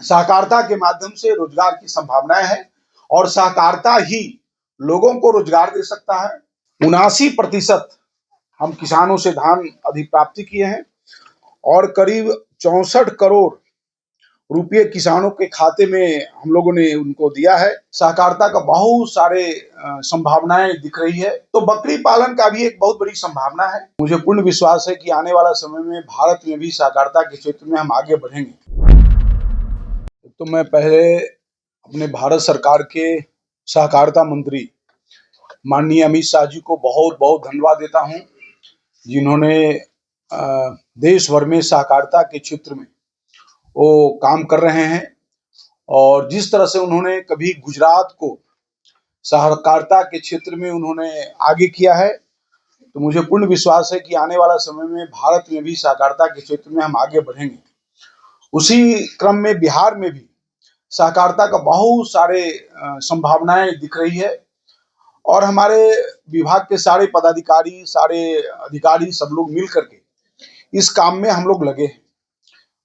सहकारिता के माध्यम से रोजगार की संभावनाएं हैं और सहकारिता ही लोगों को रोजगार दे सकता है। 79% हम किसानों से धान अधिप्राप्ति किए हैं और करीब 64 करोड़ रुपये किसानों के खाते में हम लोगों ने उनको दिया है। सहकारिता का बहुत सारे संभावनाएं दिख रही है। तो बकरी पालन का भी एक बहुत बड़ी संभावना है। मुझे पूर्ण विश्वास है कि आने वाला समय में भारत में भी सहकारिता के क्षेत्र में हम आगे बढ़ेंगे। तो मैं पहले अपने भारत सरकार के सहकारिता मंत्री माननीय अमित शाह जी को बहुत बहुत धन्यवाद देता हूं, जिन्होंने देश भर में सहकारिता के क्षेत्र में वो काम कर रहे हैं और जिस तरह से उन्होंने कभी गुजरात को सहकारिता के क्षेत्र में उन्होंने आगे किया है, तो मुझे पूर्ण विश्वास है कि आने वाला समय में भारत में भी सहकारिता के क्षेत्र में हम आगे बढ़ेंगे। उसी क्रम में बिहार में भी सहकारिता का बहुत सारे संभावनाएं दिख रही है और हमारे विभाग के सारे पदाधिकारी, सारे अधिकारी, सब लोग मिल करके इस काम में हम लोग लगे हैं।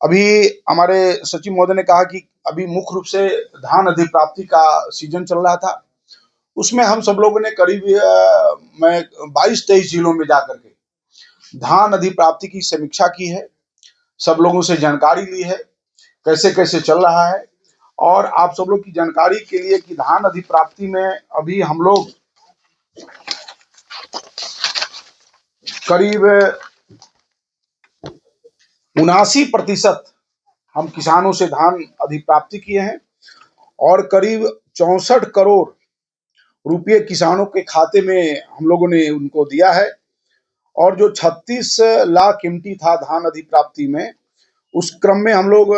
अभी हमारे सचिव महोदय ने कहा कि अभी मुख्य रूप से धान अधिप्राप्ति का सीजन चल रहा था, उसमें हम सब लोगों ने करीब मैं 22-23 जिलों में जाकर के धान अधिप्राप्ति की समीक्षा की है, सब लोगों से जानकारी ली है कैसे कैसे चल रहा है। और आप सब लोग की जानकारी के लिए कि धान अधिप्राप्ति में अभी हम लोग करीब 79% हम किसानों से धान अधिप्राप्ति किए हैं और करीब 64 करोड़ रुपये किसानों के खाते में हम लोगों ने उनको दिया है। और जो 36 लाख एमटी था धान अधिप्राप्ति में, उस क्रम में हम लोग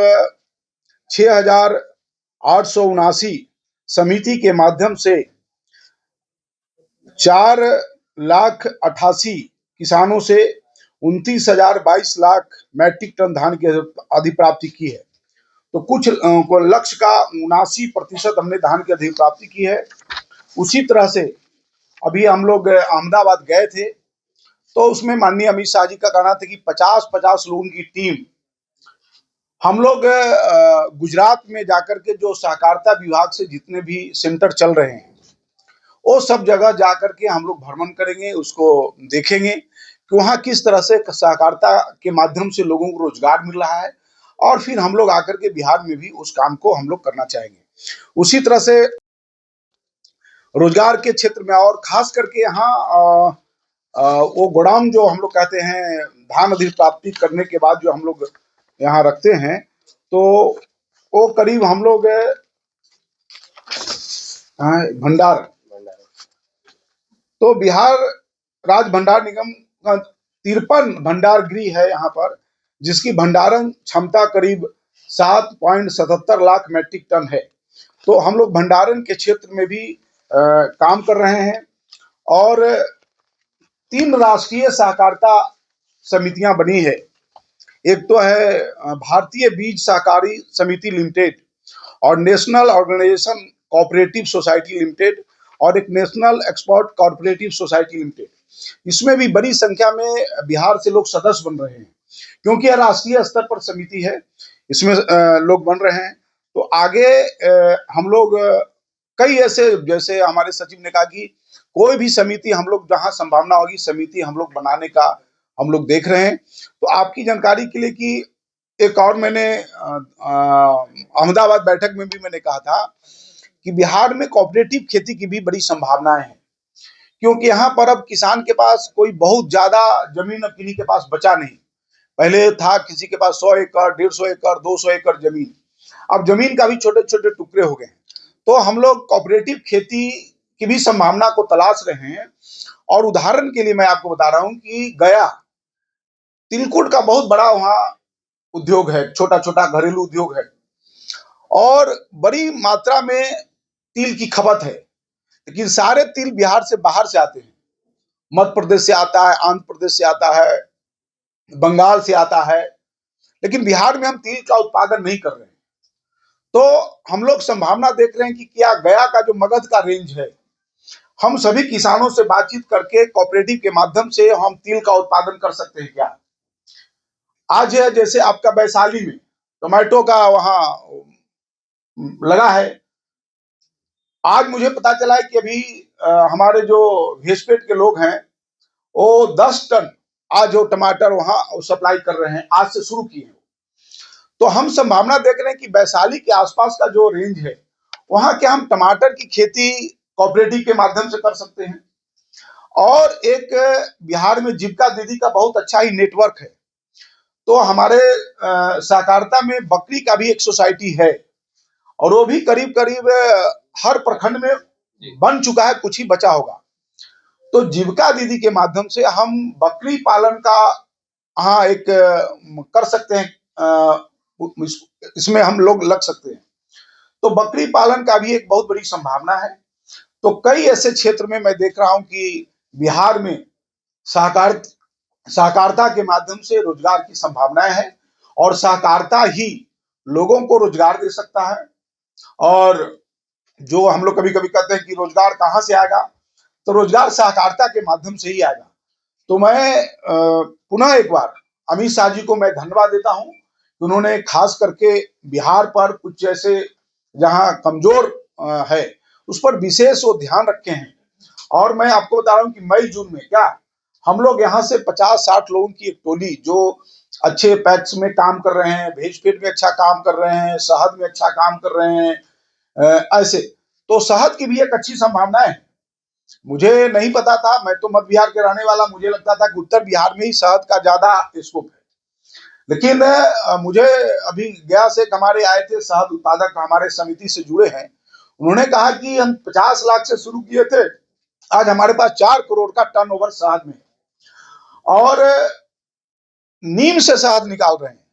6,879 समिति के माध्यम से 4,88,000 किसानों से 29,022 लाख मैट्रिक टन धान की अधिप्राप्ति की है। तो कुछ लक्ष्य का 79% हमने धान की अधिप्राप्ति की है। उसी तरह से अभी हम लोग अहमदाबाद गए थे, तो उसमें माननीय अमित शाह जी का कहना था कि 50-50 लोगों की टीम हम लोग गुजरात में जाकर के जो सहकारिता विभाग से जितने भी सेंटर चल रहे हैं वो सब जगह जाकर के हम लोग भ्रमण करेंगे, उसको देखेंगे कि वहाँ किस तरह से सहकारिता के माध्यम से लोगों को रोजगार मिल रहा है और फिर हम लोग आकर के बिहार में भी उस काम को हम लोग करना चाहेंगे। उसी तरह से रोजगार के क्षेत्र में और खास करके यहाँ वो गोडाउन जो हम लोग कहते हैं धान अधिप्राप्ति करने के बाद जो हम लोग यहाँ रखते हैं, तो वो करीब हम लोग भंडार, तो बिहार राज्य भंडार निगम का 53 भंडार गृह है यहाँ पर, जिसकी भंडारण क्षमता करीब 7.77 लाख मैट्रिक टन है। तो हम लोग भंडारण के क्षेत्र में भी काम कर रहे हैं और 3 राष्ट्रीय सहकारिता समितियां बनी है। एक तो है भारतीय बीज सहकारी समिति लिमिटेड और national organisation cooperative society limited और एक national export cooperative society limited. इसमें भी बड़ी संख्या में बिहार से लोग सदस्य बन रहे हैं, क्योंकि यह राष्ट्रीय स्तर पर समिति है, इसमें लोग बन रहे हैं। तो आगे हम लोग कई ऐसे, जैसे हमारे सचिव ने कहा कि कोई भी समिति हम लोग जहां संभावना होगी समिति हम लोग बनाने का हम लोग देख रहे हैं। तो आपकी जानकारी के लिए कि एक और मैंने अहमदाबाद बैठक में भी मैंने कहा था कि बिहार में कोऑपरेटिव खेती की भी बड़ी संभावनाएं हैं, क्योंकि यहाँ पर अब किसान के पास कोई बहुत ज्यादा जमीन अब किसी के पास बचा नहीं। पहले था किसी के पास 100 एकड़, 150 एकड़, 200 एकड़ जमीन, अब जमीन का भी छोटे छोटे टुकड़े हो गए हैं। तो हम लोग कोऑपरेटिव खेती की भी संभावना को तलाश रहे हैं। और उदाहरण के लिए मैं आपको बता रहा हूं कि गया तिलकुट का बहुत बड़ा वहां उद्योग है, छोटा छोटा घरेलू उद्योग है और बड़ी मात्रा में तिल की खपत है, लेकिन सारे तिल बिहार से बाहर से आते हैं। मध्य प्रदेश से आता है, आंध्र प्रदेश से आता है, बंगाल से आता है, लेकिन बिहार में हम तिल का उत्पादन नहीं कर रहे हैं। तो हम लोग संभावना देख रहे हैं कि क्या गया का जो मगध का रेंज है, हम सभी किसानों से बातचीत करके कोऑपरेटिव के माध्यम से हम तिल का उत्पादन कर सकते हैं क्या। आज है जैसे आपका वैशाली में टोमेटो का वहाँ लगा है। आज मुझे पता चला है कि अभी हमारे जो भेसपेट के लोग हैं वो 10 टन आज जो टमाटर वहां सप्लाई कर रहे हैं, आज से शुरू किए हैं। तो हम संभावना देख रहे हैं कि वैशाली के आसपास का जो रेंज है वहां क्या हम टमाटर की खेती कोऑपरेटिव के माध्यम से कर सकते हैं। और एक बिहार में जीविका दीदी का बहुत अच्छा ही नेटवर्क है। तो हमारे सहकारिता में बकरी का भी एक सोसाइटी है और वो भी करीब करीब हर प्रखंड में बन चुका है, कुछ ही बचा होगा। तो जीविका दीदी के माध्यम से हम बकरी पालन का हाँ एक कर सकते हैं, इसमें हम लोग लग सकते हैं। तो बकरी पालन का भी एक बहुत बड़ी संभावना है। तो कई ऐसे क्षेत्र में मैं देख रहा हूं कि बिहार में सहकारिता के माध्यम से रोजगार की संभावनाएं हैं और सहकारिता ही लोगों को रोजगार दे सकता है। और जो हम लोग कभी कभी कहते हैं कि रोजगार कहाँ से आएगा, तो रोजगार सहकारिता के माध्यम से ही आएगा। तो मैं पुनः एक बार अमित शाह जी को मैं धन्यवाद देता हूं कि उन्होंने खास करके बिहार पर कुछ जैसे जहां कमजोर है उस पर विशेष वो ध्यान रखे हैं। और मैं आपको बता रहा हूं कि मई जून में क्या हम लोग यहाँ से 50-60 लोगों की एक टोली जो अच्छे पैक्स में काम कर रहे हैं, भेजपेट में अच्छा काम कर रहे हैं, शहद में अच्छा काम कर रहे हैं, ऐसे तो शहद की भी एक अच्छी संभावना है। मुझे नहीं पता था, मैं तो मध्य बिहार के रहने वाला, मुझे लगता था कि उत्तर बिहार में ही शहद का ज्यादा स्कोप है। लेकिन मुझे अभी गया से हमारे आए थे शहद उत्पादक, हमारे समिति से जुड़े हैं, उन्होंने कहा कि हम 50 लाख से शुरू किए थे, आज हमारे पास 4 करोड़ का टर्नओवर शहद में। और नीम से शहद निकाल रहे हैं,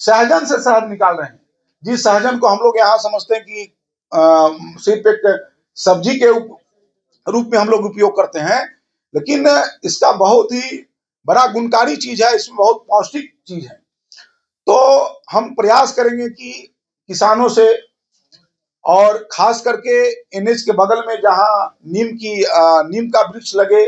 सहजन से शहद निकाल रहे हैं। जिस सहजन को हम लोग यहाँ समझते हैं कि सिर्फ एक सब्जी के रूप में हम लोग उपयोग करते हैं, लेकिन इसका बहुत ही बड़ा गुणकारी चीज है, इसमें बहुत पौष्टिक चीज है। तो हम प्रयास करेंगे कि किसानों से और खास करके एनएच के बगल में जहां नीम का वृक्ष लगे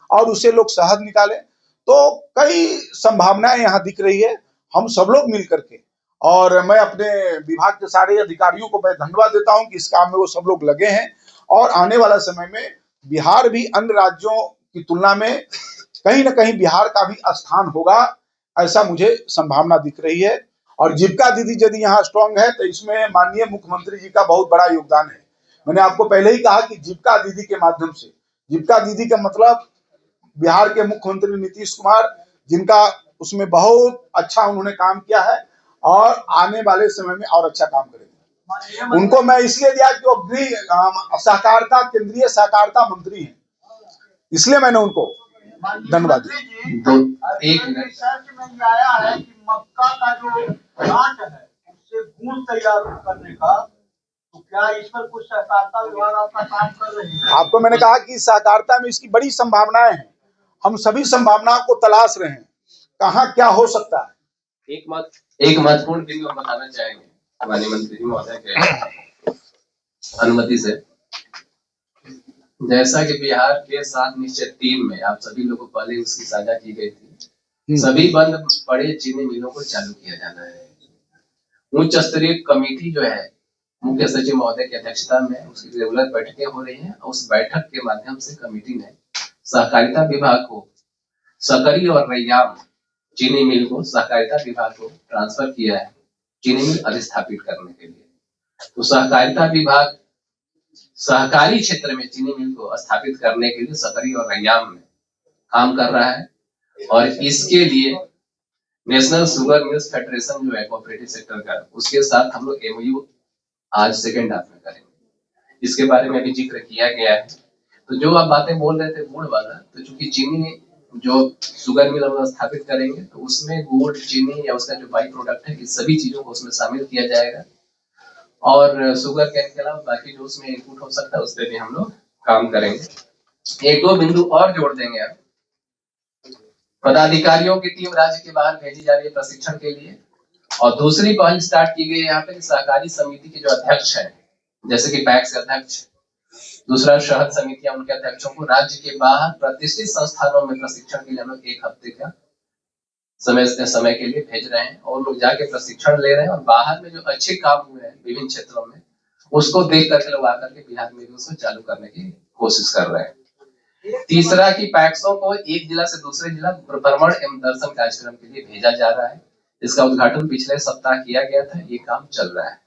और उसे लोग शहद निकालें, तो कई संभावनाएं यहाँ दिख रही है। हम सब लोग मिल करके, और मैं अपने विभाग के सारे अधिकारियों को मैं धन्यवाद देता हूं कि इस काम में वो सब लोग लगे हैं। और आने वाला समय में बिहार भी अन्य राज्यों की तुलना में कहीं ना कहीं बिहार का भी स्थान होगा, ऐसा मुझे संभावना दिख रही है। और जीविका दीदी यदि यहाँ स्ट्रांग है तो इसमें माननीय मुख्यमंत्री जी का बहुत बड़ा योगदान है। मैंने आपको पहले ही कहा कि जीविका दीदी के माध्यम से, जीविका दीदी का मतलब बिहार के मुख्यमंत्री नीतीश कुमार, जिनका उसमें बहुत अच्छा उन्होंने काम किया है और आने वाले समय में और अच्छा काम करेंगे। उनको मैं इसलिए दिया कि वो सहकारिता, केंद्रीय सहकारिता मंत्री हैं, इसलिए मैंने उनको धन्यवाद दिया। एक रिसर्च में आया है कि मक्का का जो कांड है उससे गुड़ तैयार करने का, तो क्या इस पर कुछ सहकारिता विभाग आपका काम कर रही है? आपको मैंने कहा कि सहकारिता में इसकी बड़ी संभावनाएं हैं, हम सभी संभावनाओं को तलाश रहे हैं, कहाँ क्या हो सकता है। एक महत्वपूर्ण बिंदु हम बताना चाहेंगे माननीय मंत्री जी महोदय के अनुमति से। जैसा कि बिहार के 7 निश्चय 3 में आप सभी लोगों को पहले उसकी साझा की गई थी, सभी बंद पड़े चीनी मिलों को चालू किया जाना है। उच्च स्तरीय कमेटी जो है मुख्य सचिव महोदय की अध्यक्षता में उसकी रेगुलर बैठकें हो रही हैं। उस बैठक के माध्यम से कमेटी ने सहकारिता विभाग को सकरी और रैयाम चीनी मिल को सहकारिता विभाग को ट्रांसफर किया है चीनी मिल अधिस्थापित करने के लिए। तो सहकारिता विभाग सहकारी क्षेत्र में चीनी मिल को स्थापित करने के लिए सकरी और रैयाम में काम कर रहा है। और इसके लिए नेशनल शुगर मिल्स फेडरेशन जो है कोऑपरेटिव सेक्टर का, उसके साथ हम लोग एमओयू आज सेकेंड हाफ में करेंगे। इसके बारे में भी जिक्र किया गया है। तो जो आप बातें बोल रहे थे गुड़ वाला, तो चूंकि चीनी जो शुगर मिल हम स्थापित करेंगे तो उसमें गुड़, चीनी या उसका जो बाई प्रोडक्ट है, इस सभी चीजों को उसमें शामिल किया जाएगा। और शुगर केन के अलावा बाकी जो उसमें इनपुट हो सकता है उस पर भी हम लोग काम करेंगे। 1-2 बिंदु और जोड़ देंगे। अब पदाधिकारियों की टीम राज्य के बाहर भेजी जा रही है प्रशिक्षण के लिए। और दूसरी पहल स्टार्ट की गई है यहाँ पे सहकारी समिति के जो अध्यक्ष हैं, जैसे कि पैक्स के अध्यक्ष, दूसरा शहद समितियां, उनके अध्यक्षों को राज्य के बाहर प्रतिष्ठित संस्थानों में प्रशिक्षण के लिए हम लोग 1 हफ्ते का समय के लिए भेज रहे हैं। और लोग जाके प्रशिक्षण ले रहे हैं और बाहर में जो अच्छे काम हुए हैं विभिन्न क्षेत्रों में उसको देख करके लोग आकर के बिहार में भी उसको चालू करने की कोशिश कर रहे हैं। तीसरा कि पैक्सों को एक जिला से दूसरे जिला भ्रमण एवं दर्शन कार्यक्रम के लिए भेजा जा रहा है। इसका उद्घाटन पिछले सप्ताह किया गया था, ये काम चल रहा है।